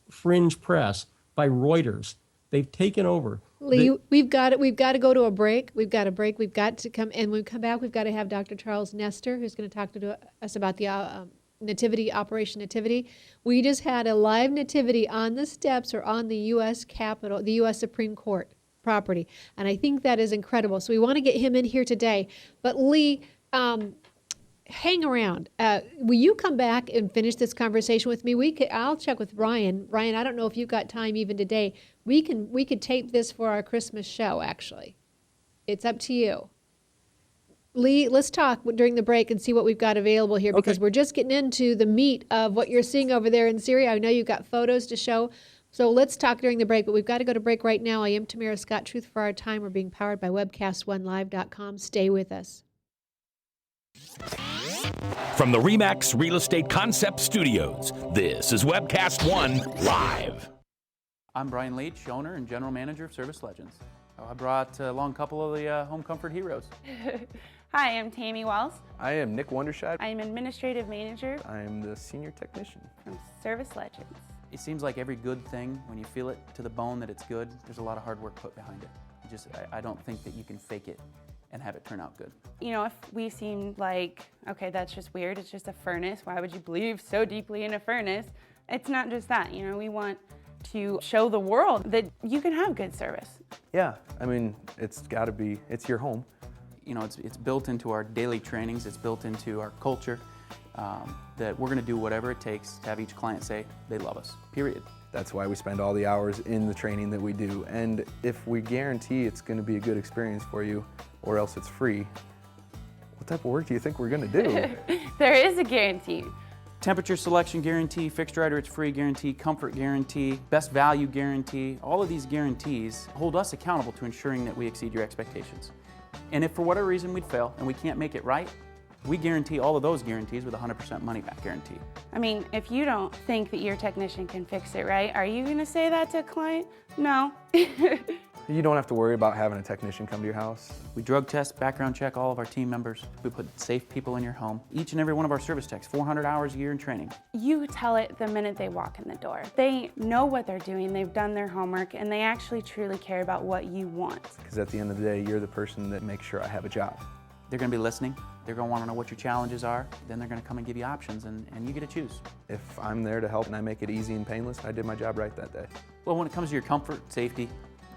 B: fringe press, by Reuters. They've taken over.
A: Lee, we've got to go to a break. We've got a break. We've got to come, and when we come back, we've got to have Dr. Charles Nestor, who's going to talk to us about the Nativity, Operation Nativity. We just had a live nativity on the steps or on the U.S. Capitol, the U.S. Supreme Court property, and I think that is incredible. So we want to get him in here today. But Lee, hang around. Will you come back and finish this conversation with me? I'll check with Ryan. Ryan, I don't know if you've got time even today. We could tape this for our Christmas show. Actually, it's up to you. Lee, let's talk during the break and see what we've got available here, because we're just getting into the meat of what you're seeing over there in Syria. I know you've got photos to show. So let's talk during the break, but we've got to go to break right now. I am Tamara Scott, Truth for Our Time. We're being powered by webcast1live.com. Stay with us.
C: From the RE/MAX Real Estate Concept Studios, this is Webcast One Live.
G: I'm Brian Leach, owner and general manager of Service Legends. I brought along a couple of the home comfort heroes.
H: Hi, I'm Tammy Wells.
I: I am Nick Wonderscheid.
H: I'm administrative manager
I: I am the senior technician.
H: from Service Legends.
G: It seems like every good thing, when you feel it to the bone that it's good, there's a lot of hard work put behind it. I don't think that you can fake it and have it turn out good.
H: You know, if we seem like, okay, that's just weird, it's just a furnace, why would you believe so deeply in a furnace? It's not just that, you know, we want to show the world that you can have good service.
I: Yeah, I mean, it's your home.
G: You know, it's built into our daily trainings, it's built into our culture, that we're gonna do whatever it takes to have each client say they love us, period.
I: That's why we spend all the hours in the training that we do. And if we guarantee it's gonna be a good experience for you, or else it's free, what type of work do you think we're gonna do?
H: There is a guarantee.
G: Temperature selection guarantee, fixed right or it's free guarantee, comfort guarantee, best value guarantee. All of these guarantees hold us accountable to ensuring that we exceed your expectations. And if for whatever reason we'd fail and we can't make it right, we guarantee all of those guarantees with a 100% money back guarantee.
H: I mean, if you don't think that your technician can fix it right, are you gonna say that to a client? No.
I: You don't have to worry about having a technician come to your house.
G: We drug test, background check all of our team members. We put safe people in your home. Each and every one of our service techs, 400 hours a year in training.
H: You tell it the minute they walk in the door. They know what they're doing, they've done their homework, and they actually truly care about what you want.
I: Because at the end of the day, you're the person that makes sure I have a job.
G: They're gonna be listening. They're gonna wanna know what your challenges are. Then they're gonna come and give you options, and you get to choose.
I: If I'm there to help and I make it easy and painless, I did my job right that day.
G: Well, when it comes to your comfort, safety,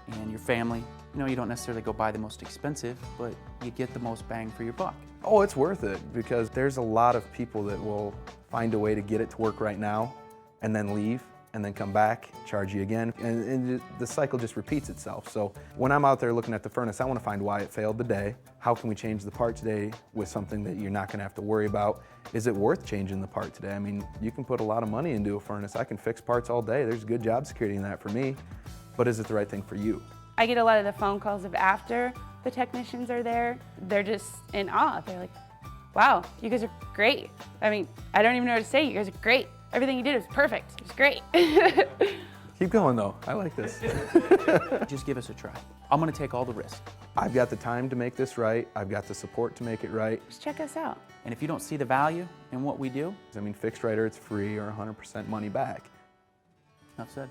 G: and your family, you know, you don't necessarily go buy the most expensive, but you get the most bang for your buck.
I: Oh, it's worth it, because there's a lot of people that will find a way to get it to work right now and then leave and then come back, charge you again, and the cycle just repeats itself. So when I'm out there looking at the furnace, I want to find why it failed today. How can we change the part today with something that you're not going to have to worry about? Is it worth changing the part today? I mean, you can put a lot of money into a furnace. I can fix parts all day. There's good job security in that for me. But is it the right thing for you?
H: I get a lot of the phone calls of after the technicians are there. They're just in awe. They're like, wow, you guys are great. I mean, I don't even know what to say. You guys are great. Everything you did was perfect. It was great.
I: Keep going though, I like this.
G: Just give us a try. I'm gonna take all the risk.
I: I've got the time to make this right. I've got the support to make it right.
H: Just check us out.
G: And if you don't see the value in what we do,
I: I mean, fixed right or it's free or 100% money back.
G: enough said.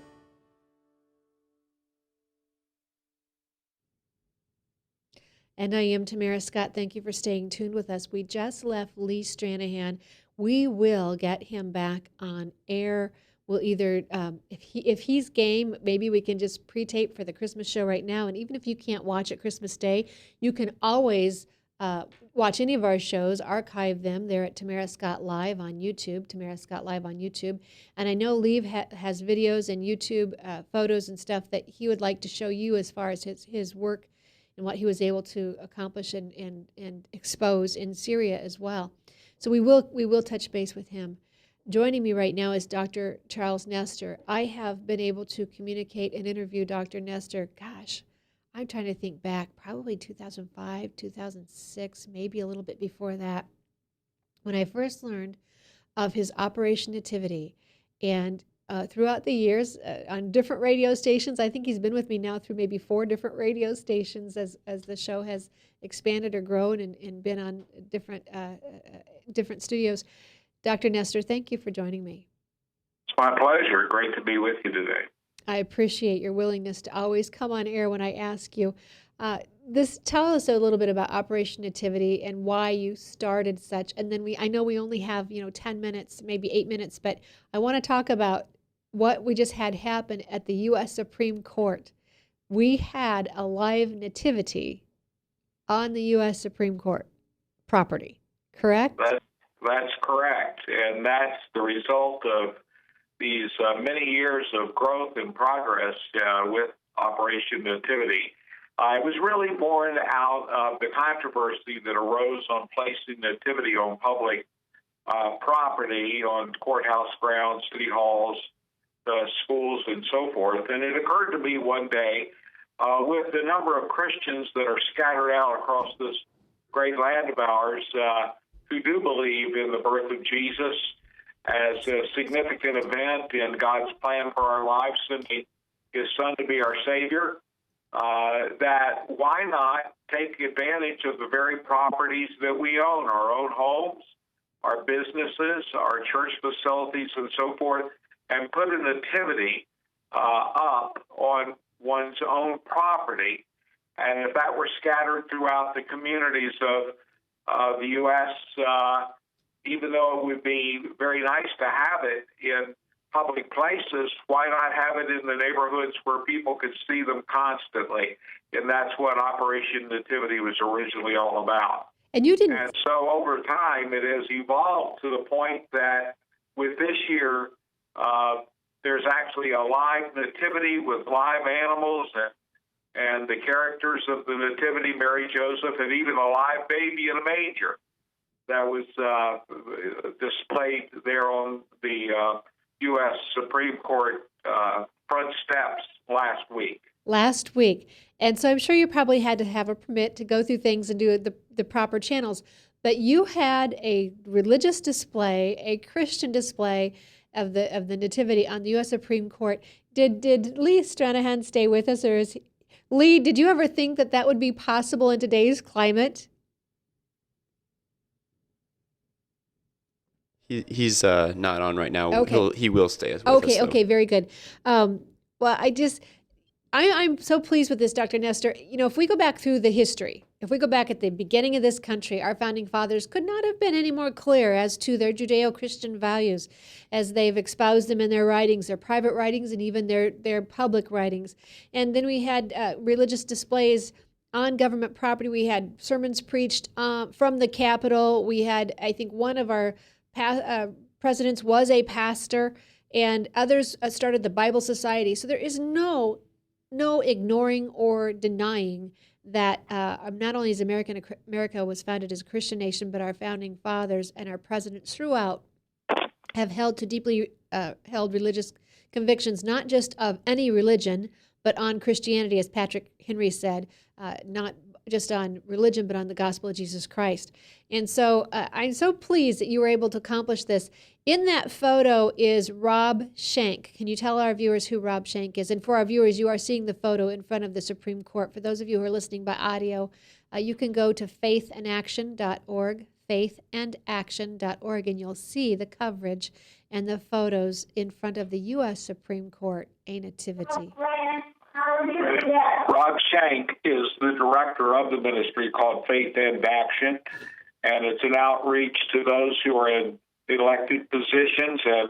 A: And I am Tamara Scott. Thank you for staying tuned with us. We just left Lee Stranahan. We will get him back on air. We'll either, if he's game, maybe we can just pre-tape for the Christmas show right now. And even if you can't watch it Christmas Day, you can always watch any of our shows, archive them. They're at Tamara Scott Live on YouTube, Tamara Scott Live on YouTube. And I know Lee has videos and YouTube photos and stuff that he would like to show you as far as his work and what he was able to accomplish and expose in Syria as well. So we will touch base with him. Joining me right now is Dr. Charles Nestor. I have been able to communicate and interview Dr. Nestor, gosh, I'm trying to think back, probably 2005, 2006, maybe a little bit before that, when I first learned of his Operation Nativity. And throughout the years, on different radio stations, I think he's been with me now through maybe 4 different radio stations as the show has expanded or grown and been on different studios. Dr. Nestor, thank you for joining me.
J: It's my pleasure. Great to be with you today.
A: I appreciate your willingness to always come on air when I ask you. Tell us a little bit about Operation Nativity and why you started such. And then I know we only have 10 minutes, maybe 8 minutes, but I want to talk about what we just had happen at the U.S. Supreme Court. We had a live nativity on the U.S. Supreme Court property, correct?
J: That's correct, and that's the result of these many years of growth and progress with Operation Nativity. It was really born out of the controversy that arose on placing Nativity on public property, on courthouse grounds, city halls, schools, and so forth. And it occurred to me one day, with the number of Christians that are scattered out across this great land of ours who do believe in the birth of Jesus as a significant event in God's plan for our lives, sending his son to be our Savior, that why not take advantage of the very properties that we own, our own homes, our businesses, our church facilities, and so forth, and put a nativity up on one's own property. And if that were scattered throughout the communities of the U.S., even though it would be very nice to have it in public places, why not have it in the neighborhoods where people could see them constantly? And that's what Operation Nativity was originally all about.
A: And you didn't.
J: And so over time, it has evolved to the point that with this year, there's actually a live nativity with live animals and the characters of the Nativity, Mary, Joseph, and even a live baby in a manger that was displayed there on the U.S. Supreme Court front steps last week.
A: And so I'm sure you probably had to have a permit to go through things and do the proper channels. But you had a religious display, a Christian display of the Nativity on the U.S. Supreme Court. Did Lee Stranahan stay with us, or Lee? Did you ever think that would be possible in today's climate?
K: He's not on right now.
A: Okay.
K: He will stay with us.
A: Okay, very good. Well, I'm so pleased with this, Dr. Nestor. If we go back through the history, if we go back at the beginning of this country, our founding fathers could not have been any more clear as to their Judeo-Christian values as they've espoused them in their writings, their private writings, and even their public writings. And then we had religious displays on government property. We had sermons preached from the Capitol. We had, I think, one of our presidents was a pastor, and others started the Bible Society. So there is no ignoring or denying that not only is America was founded as a Christian nation, but our founding fathers and our presidents throughout have held to deeply held religious convictions, not just of any religion, but on Christianity, as Patrick Henry said, not just on religion, but on the gospel of Jesus Christ. And so I'm so pleased that you were able to accomplish this. In that photo is Rob Shank. Can you tell our viewers who Rob Shank is? And for our viewers, you are seeing the photo in front of the Supreme Court. For those of you who are listening by audio, you can go to faithandaction.org, faithandaction.org, and you'll see the coverage and the photos in front of the U.S. Supreme Court, a nativity.
J: Rob Shank is the director of the ministry called Faith and Action, and it's an outreach to those who are in elected positions and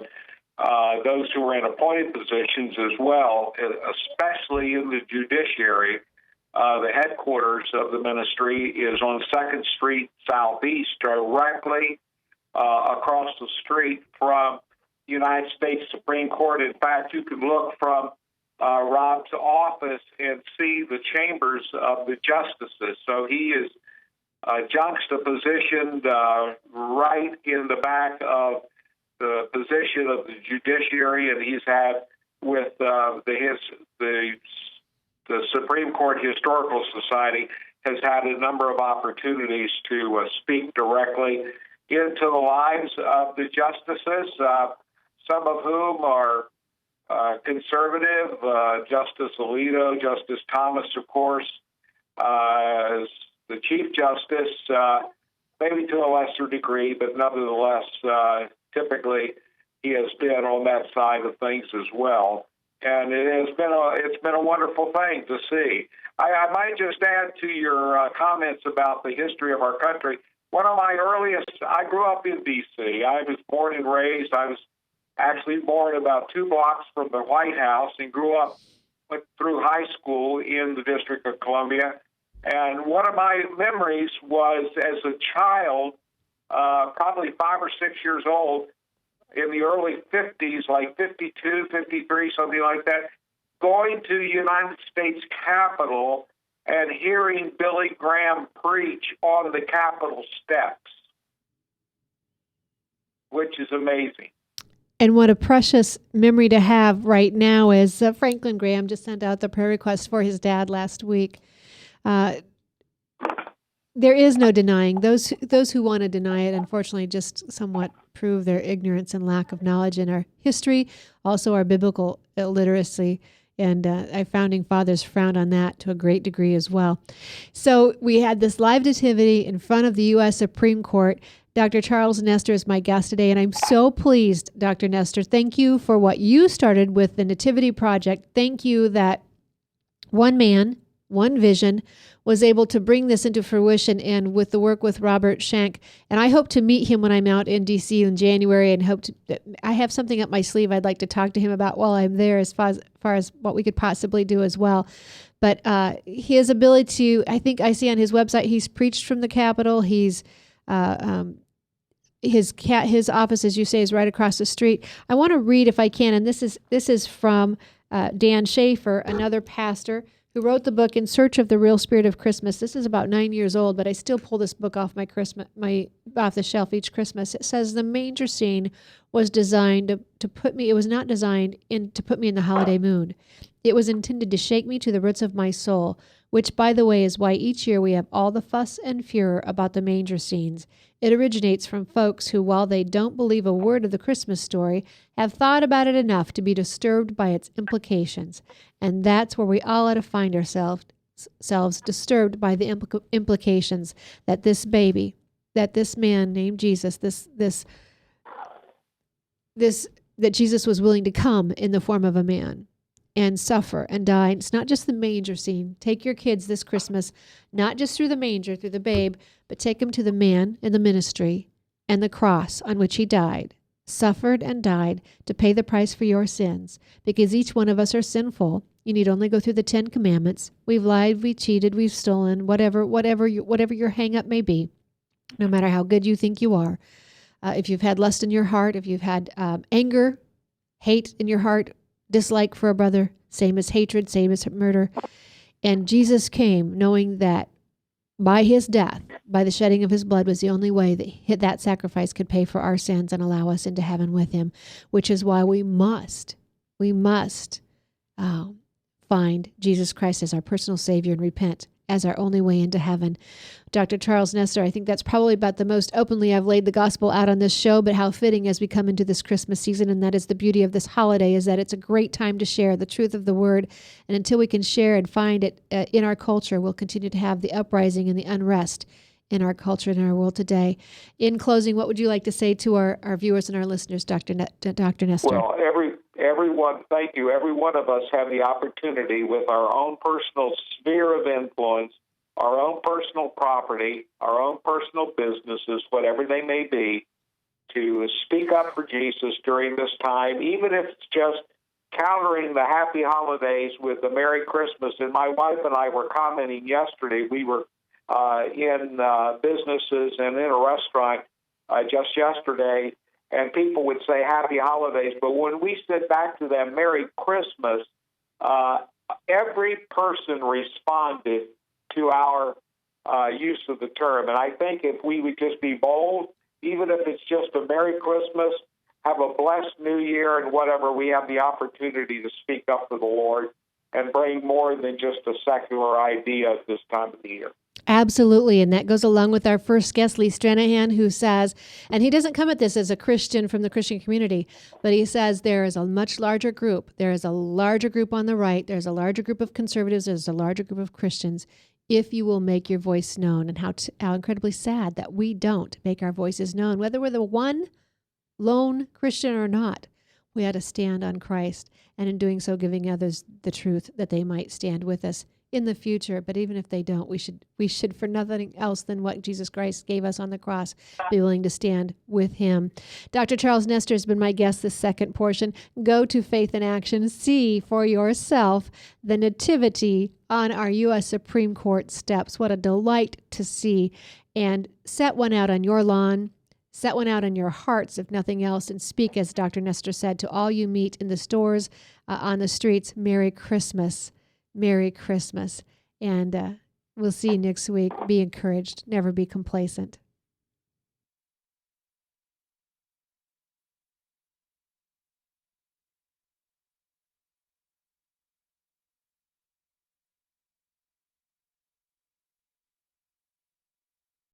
J: those who are in appointed positions as well, especially in the judiciary. The headquarters of the ministry is on 2nd Street Southeast, directly across the street from the United States Supreme Court. In fact, you can look from Rob's office and see the chambers of the justices. So he is juxtapositioned right in the back of the position of the judiciary, and he's had with the Supreme Court Historical Society has had a number of opportunities to speak directly into the lives of the justices, some of whom are conservative, Justice Alito, Justice Thomas, of course, as the Chief Justice, maybe to a lesser degree, but nevertheless, typically he has been on that side of things as well. and it's been a wonderful thing to see. I might just add to your comments about the history of our country. One of my earliest, I grew up in D.C. I was born and raised. I was actually born about 2 blocks from the White House and went through high school in the District of Columbia. And one of my memories was as a child, probably 5 or 6 years old, in the early 50s, like 52, 53, something like that, going to the United States Capitol and hearing Billy Graham preach on the Capitol steps, which is amazing.
A: And what a precious memory to have right now is Franklin Graham just sent out the prayer request for his dad last week. There is no denying. Those who want to deny it, unfortunately, just somewhat prove their ignorance and lack of knowledge in our history, also our biblical illiteracy. And our founding fathers frowned on that to a great degree as well. So we had this live nativity in front of the U.S. Supreme Court. Dr. Charles Nestor is my guest today, and I'm so pleased, Dr. Nestor. Thank you for what you started with the Nativity Project. Thank you that one man, one vision, was able to bring this into fruition, and with the work with Robert Schenck. And I hope to meet him when I'm out in D.C. in January, and I have something up my sleeve I'd like to talk to him about while I'm there as far as what we could possibly do as well. But his ability to, I think I see on his website, he's preached from the Capitol. He's his office, as you say, is right across the street. I want to read, if I can, and this is from Dan Schaefer, another pastor who wrote the book In Search of the Real Spirit of Christmas. This is about 9 years old, but I still pull this book off off the shelf each Christmas. It says the manger scene was designed to put me. It was not designed to put me in the holiday mood. It was intended to shake me to the roots of my soul, which, by the way, is why each year we have all the fuss and furor about the manger scenes. It originates from folks who, while they don't believe a word of the Christmas story, have thought about it enough to be disturbed by its implications. And that's where we all ought to find ourselves disturbed by the implications that this baby, that this man named Jesus, that Jesus was willing to come in the form of a man and suffer and die. It's not just the manger scene. Take your kids this Christmas, not just through the manger, through the babe, but take them to the man in the ministry and the cross on which he died, suffered and died to pay the price for your sins, because each one of us are sinful. You need only go through the 10 Commandments. We've lied, we've cheated, we've stolen, whatever your hang-up may be, no matter how good you think you are. If you've had lust in your heart, if you've had anger, hate in your heart, dislike for a brother, same as hatred, same as murder. And Jesus came knowing that by his death, by the shedding of his blood, was the only way that sacrifice could pay for our sins and allow us into heaven with him, which is why we must find Jesus Christ as our personal Savior and repent as our only way into heaven. Dr. Charles Nestor, I think that's probably about the most openly I've laid the gospel out on this show, but how fitting as we come into this Christmas season, and that is the beauty of this holiday, is that it's a great time to share the truth of the word, and until we can share and find it in our culture, we'll continue to have the uprising and the unrest in our culture and in our world today. In closing, what would you like to say to our viewers and our listeners, Dr. Nestor?
J: Well, everyone, thank you. Every one of us have the opportunity with our own personal sphere of influence, our own personal property, our own personal businesses, whatever they may be, to speak up for Jesus during this time, even if it's just countering the happy holidays with the Merry Christmas. And my wife and I were commenting yesterday. We were in businesses and in a restaurant just yesterday, and people would say Happy Holidays, but when we said back to them Merry Christmas, every person responded to our use of the term. And I think if we would just be bold, even if it's just a Merry Christmas, have a blessed New Year, and whatever, we have the opportunity to speak up for the Lord and bring more than just a secular idea at this time of the year.
A: Absolutely, and that goes along with our first guest, Lee Stranahan, who says, and he doesn't come at this as a Christian from the Christian community, but he says there is a much larger group. There is a larger group on the right. There's a larger group of conservatives. There's a larger group of Christians. If you will make your voice known, and how incredibly sad that we don't make our voices known, whether we're the one lone Christian or not. We ought to stand on Christ, and in doing so, giving others the truth that they might stand with us in the future. But even if they don't, we should for nothing else than what Jesus Christ gave us on the cross, be willing to stand with him. Dr. Charles Nestor has been my guest this second portion. Go to Faith in Action. See for yourself the Nativity on our U.S. Supreme Court steps. What a delight to see. And set one out on your lawn. Set one out in your hearts, if nothing else, and speak, as Dr. Nestor said, to all you meet in the stores, on the streets, Merry Christmas. Merry Christmas. And we'll see you next week. Be encouraged. Never be complacent.